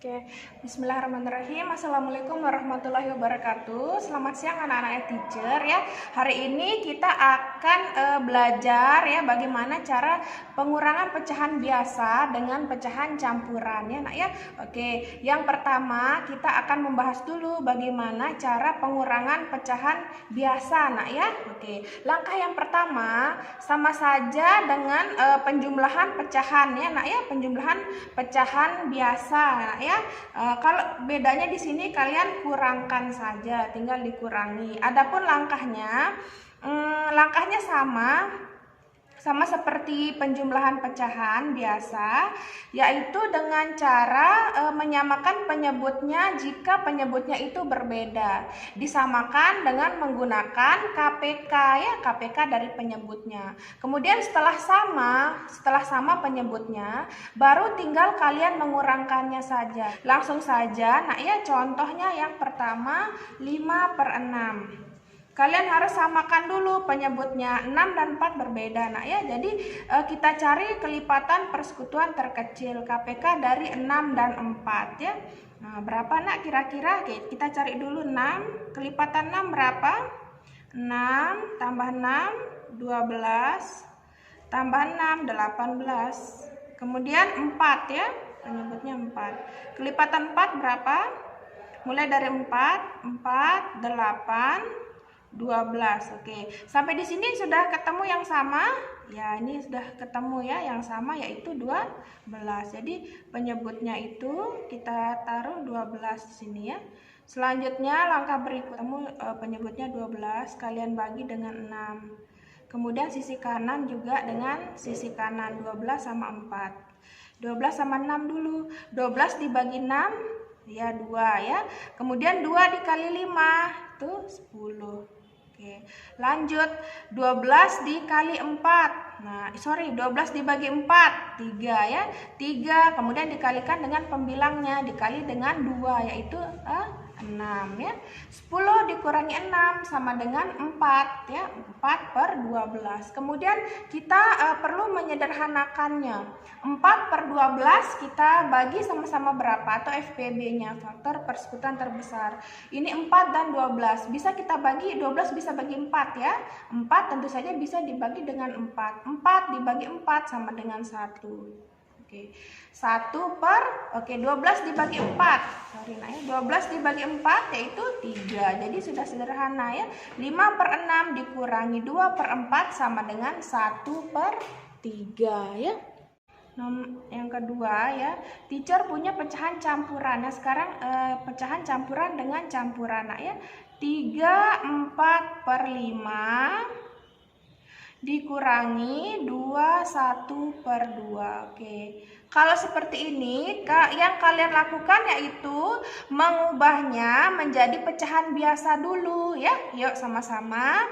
Oke, Bismillahirrahmanirrahim. Assalamualaikum warahmatullahi wabarakatuh. Selamat siang anak-anak teacher ya. Hari ini kita akan belajar ya bagaimana cara pengurangan pecahan biasa dengan pecahan campuran ya nak ya. Oke, yang pertama kita akan membahas dulu bagaimana cara pengurangan pecahan biasa nak ya. Oke, langkah yang pertama sama saja dengan penjumlahan pecahan ya nak ya, penjumlahan pecahan biasa nak ya. Kalau bedanya di sini kalian kurangkan saja, tinggal dikurangi. Adapun langkahnya sama seperti penjumlahan pecahan biasa, yaitu dengan cara menyamakan penyebutnya jika penyebutnya itu berbeda. Disamakan dengan menggunakan KPK ya, KPK dari penyebutnya. Kemudian setelah sama penyebutnya, baru tinggal kalian mengurangkannya saja. Langsung saja, nah ya contohnya yang pertama 5/6. Kalian harus samakan dulu penyebutnya, 6 dan 4 berbeda nak ya. Jadi kita cari kelipatan persekutuan terkecil KPK dari 6 dan 4 ya. Nah, berapa nak kira-kira? Oke, kita cari dulu 6. Kelipatan 6 berapa? 6 tambah 6 12 tambah 6 18. Kemudian 4 ya. Penyebutnya 4. Kelipatan 4 berapa? Mulai dari 4 8 12. Oke, sampai di sini sudah ketemu yang sama ya. Ini sudah ketemu ya yang sama, yaitu 12. Jadi penyebutnya itu kita taruh 12 di sini ya. Selanjutnya langkah berikut, penyebutnya 12 kalian bagi dengan 6. Kemudian sisi kanan juga dengan sisi kanan, 12 sama 4. 12 sama 6 dulu. 12 dibagi 6 ya 2 ya. Kemudian 2 dikali 5 itu 10. Oke, lanjut 12 dikali 4. Nah, 12 dibagi 4, 3 ya. 3 kemudian dikalikan dengan pembilangnya, dikali dengan 2 yaitu 6 ya. 10 dikurangi 6 sama dengan 4 ya. 4/12. Kemudian kita perlu menyederhanakannya. 4/12 kita bagi sama-sama berapa atau FPB-nya, faktor persekutuan terbesar. Ini 4 dan 12. Bisa kita bagi 12 bisa bagi 4 ya. 4 tentu saja bisa dibagi dengan 4. 4 dibagi 4 sama dengan 1. Oke, 12 dibagi 4. 12 dibagi 4 yaitu 3. Jadi sudah sederhana ya. 5/6 dikurangi 2/4 sama dengan 1/3 ya. Yang kedua ya, teacher punya pecahan campuran. Nah, sekarang pecahan campuran dengan campuran nak ya. 3/4/5 dikurangi 21/2. Oke. Kalau seperti ini, yang kalian lakukan yaitu mengubahnya menjadi pecahan biasa dulu ya. Yuk sama-sama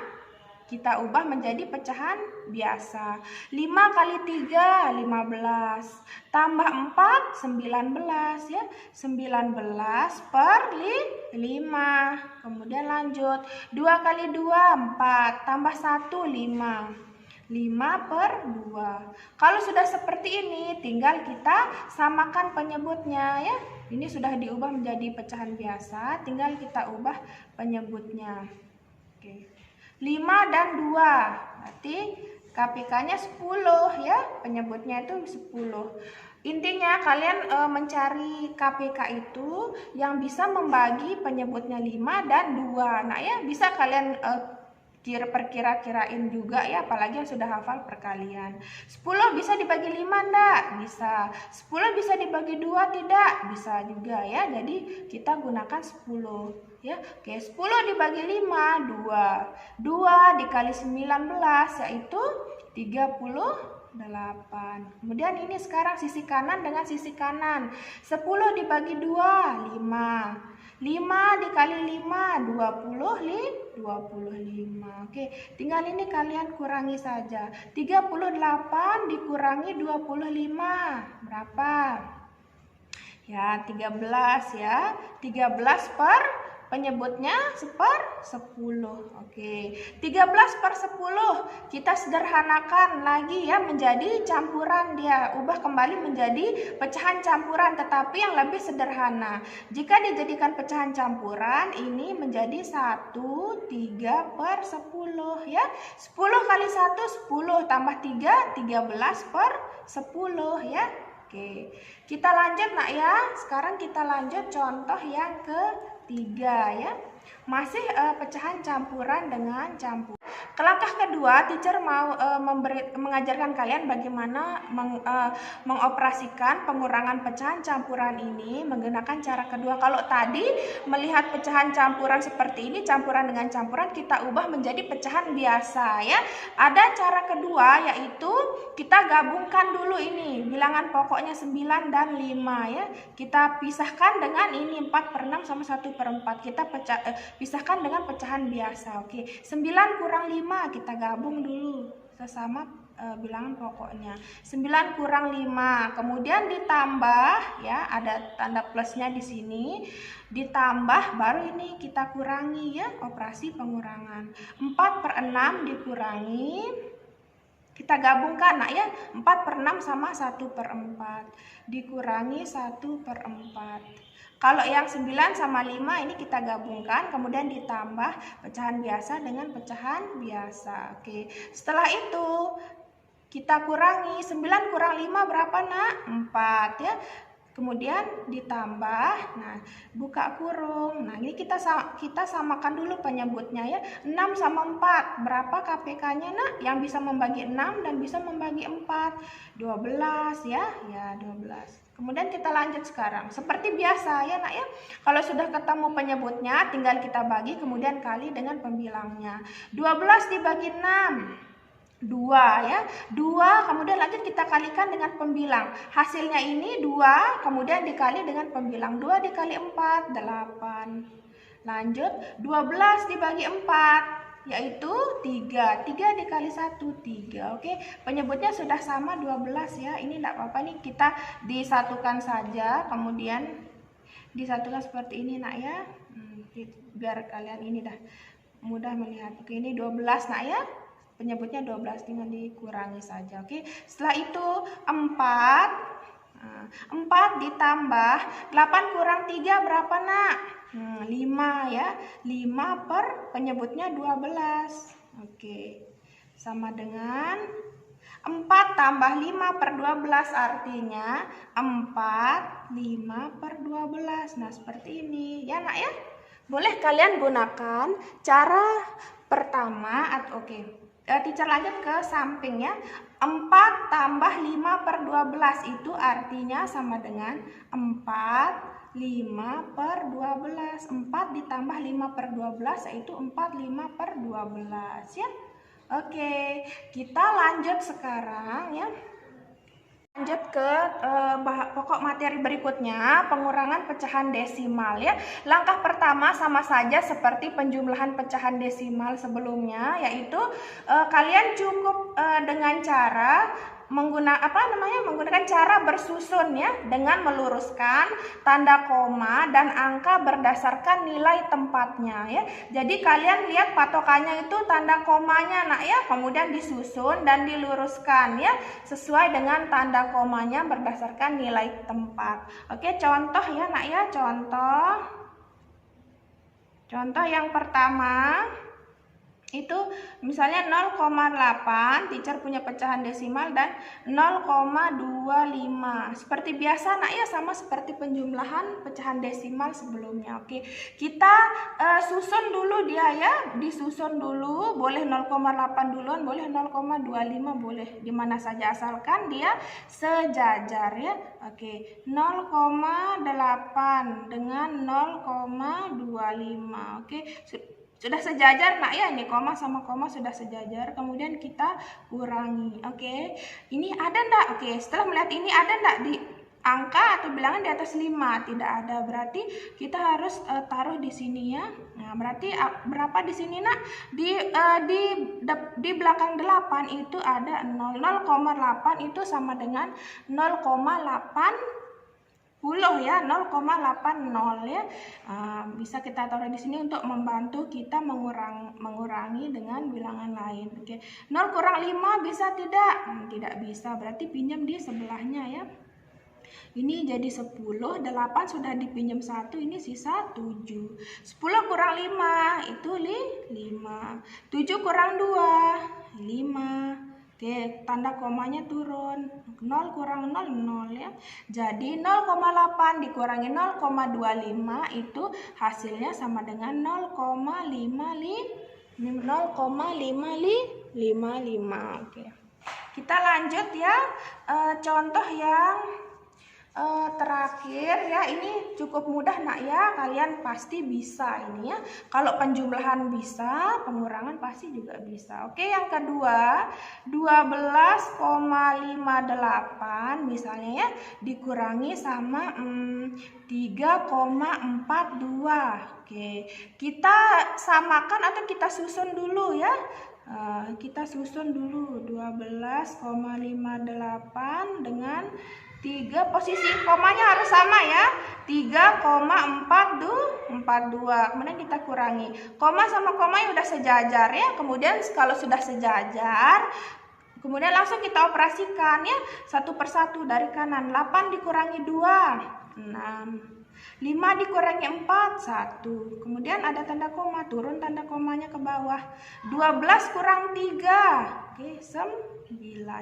kita ubah menjadi pecahan biasa. 5 kali 3 15 tambah 4 19 ya. 19/5. Kemudian lanjut 2 kali 2 4 tambah 1 5. 5/2. Kalau sudah seperti ini tinggal kita samakan penyebutnya ya. Ini sudah diubah menjadi pecahan biasa, tinggal kita ubah penyebutnya. Oke. 5 dan 2 berarti KPK-nya 10 ya, penyebutnya itu 10. Intinya kalian mencari KPK itu yang bisa membagi penyebutnya 5 dan 2. Nah ya, bisa kalian perkira-kirain juga ya, apalagi yang sudah hafal perkalian. 10 bisa dibagi 5 enggak? Bisa. 10 bisa dibagi 2 tidak? Bisa juga ya. Jadi kita gunakan 10 ya. Oke, 10 dibagi 5 2. 2 dikali 19 yaitu 38. Kemudian ini sekarang sisi kanan dengan sisi kanan. 10 dibagi 2 5. 5 dikali 5 25. Oke, tinggal ini kalian kurangi saja. 38 dikurangi 25 berapa? Ya, 13 ya. 13/12 penyebutnya 1/10. Oke, 13/10 kita sederhanakan lagi ya menjadi campuran, dia ubah kembali menjadi pecahan campuran tetapi yang lebih sederhana. Jika dijadikan pecahan campuran ini menjadi 1/3/10 ya. 10 kali 1 10 tambah 3 13/10 ya. Oke, kita lanjut nak ya. Sekarang kita lanjut contoh yang ketiga ya. Masih pecahan campuran dengan campur. Ke langkah kedua, teacher mau mengajarkan kalian bagaimana mengoperasikan pengurangan pecahan campuran ini menggunakan cara kedua. Kalau tadi melihat pecahan campuran seperti ini, campuran dengan campuran, kita ubah menjadi pecahan biasa ya. Ada cara kedua yaitu kita gabungkan dulu ini bilangan pokoknya 9 dan 5 ya. Kita pisahkan dengan ini 4/6 sama 1/4. Kita pisahkan dengan pecahan biasa. Oke, 9 kurang 5 kita gabung dulu sesama bilangan pokoknya. 9 kurang 5, kemudian ditambah ya, ada tanda plusnya di sini. Ditambah baru ini kita kurangi ya, operasi pengurangan. 4/6 dikurangi, kita gabungkan nak ya, 4/6 sama 1/4 dikurangi 1/4. Kalau yang 9 sama 5 ini kita gabungkan, kemudian ditambah pecahan biasa dengan pecahan biasa. Oke, setelah itu kita kurangi, 9 kurang 5 berapa nak? 4 ya. Kemudian ditambah, nah buka kurung. Nah ini kita samakan dulu penyebutnya ya. 6 sama 4, berapa KPK-nya nak? Yang bisa membagi 6 dan bisa membagi 4, 12 ya, 12. Kemudian kita lanjut sekarang. Seperti biasa ya nak ya. Kalau sudah ketemu penyebutnya, tinggal kita bagi kemudian kali dengan pembilangnya. 12 dibagi 6. 2 ya, 2 kemudian lanjut kita kalikan dengan pembilang. Hasilnya ini 2 kemudian dikali dengan pembilang. 2 dikali 4 8. Lanjut 12 dibagi 4 yaitu 3. 3 dikali 1 3. Oke, penyebutnya sudah sama 12 ya. Ini enggak apa-apa nih, kita disatukan saja kemudian disatukan seperti ini nak ya. Biar kalian ini dah mudah melihat. Oke, ini 12 nak ya. Penyebutnya 12, tinggal dikurangi saja. Oke, setelah itu 4 ditambah 8 kurang 3 berapa nak? 5 ya. 5 per penyebutnya 12. Oke, sama dengan 4 tambah 5 per 12 artinya 4 5 per 12. Nah seperti ini ya nak ya. Boleh kalian gunakan cara pertama atau teacher lanjut ke samping ya. 4 tambah 5 per 12 itu artinya sama dengan 4 5 per 12. 4 ditambah 5 per 12 yaitu 4 5 per 12 ya. Oke, kita lanjut sekarang ya. Lanjut ke pokok materi berikutnya, pengurangan pecahan desimal ya. Langkah pertama sama saja seperti penjumlahan pecahan desimal sebelumnya, yaitu kalian cukup dengan cara menggunakan cara bersusun ya, dengan meluruskan tanda koma dan angka berdasarkan nilai tempatnya ya. Jadi kalian lihat patokannya itu tanda komanya nak ya, kemudian disusun dan diluruskan ya sesuai dengan tanda komanya berdasarkan nilai tempat. Oke, contoh ya nak ya, contoh yang pertama itu misalnya 0,8, teacher punya pecahan desimal dan 0,25. Seperti biasa nak ya, sama seperti penjumlahan pecahan desimal sebelumnya. Oke, kita susun dulu dia ya, disusun dulu, boleh 0,8 duluan, boleh 0,25, boleh dimana saja asalkan dia sejajar ya. Oke, 0,8 dengan 0,25. Oke, sudah sejajar nak ya, ini koma sama koma sudah sejajar, kemudian kita kurangi. Oke, ini ada ndak? Oke, setelah melihat ini ada ndak di angka atau bilangan di atas 5? Tidak ada, berarti kita harus taruh di sini ya. Nah, berarti berapa di sini nak? Di belakang 8 itu ada 0. 0,8 itu sama dengan 0,80 ya, 0,80 ya. Bisa kita taruh di sini untuk membantu kita mengurangi dengan bilangan lain. Oke. 0 kurang 5 bisa tidak? Tidak bisa, berarti pinjam di sebelahnya ya. Ini jadi 10, 8 sudah dipinjam 1, ini sisa 7. 10 kurang 5 itu 5. 7 kurang 2, 5. Oke, tanda komanya turun. 0 kurang 0, 0 ya. Jadi 0,8 dikurangi 0,25 itu hasilnya sama dengan 0,555. Oke. Kita lanjut ya. Contoh yang terakhir ya, ini cukup mudah nak ya, kalian pasti bisa ini ya. Kalau penjumlahan bisa, pengurangan pasti juga bisa. Oke, yang kedua 12,58 misalnya ya, dikurangi sama 3,42. Oke, kita samakan atau kita susun dulu ya. Kita susun dulu 12,58 dengan 3, posisi komanya harus sama ya, 3,42. Kemudian kita kurangi, koma sama koma yang udah sejajar ya. Kemudian kalau sudah sejajar, kemudian langsung kita operasikan ya, satu persatu dari kanan. 8 dikurangi 2, 6. 5 dikurangi 4, 1. Kemudian ada tanda koma, turun tanda komanya ke bawah. 12 kurang 3, oke, 9.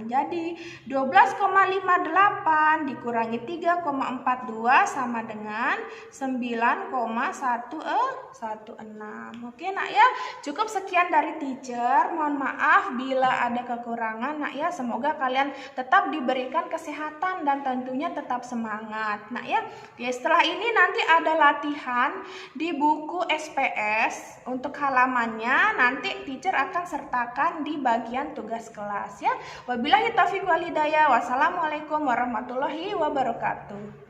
Jadi 12,58 dikurangi 3,42 sama dengan 9,116. Oke nak ya, cukup sekian dari teacher. Mohon maaf bila ada kekurangan nak ya. Semoga kalian tetap diberikan kesehatan dan tentunya tetap semangat nak ya. Oke, setelah ini nanti ada latihan di buku SPS. Untuk halamannya nanti teacher akan sertakan di bagian tugas kelas ya. Wabillahi taufiq wal hidayah. Wassalamualaikum warahmatullahi wabarakatuh.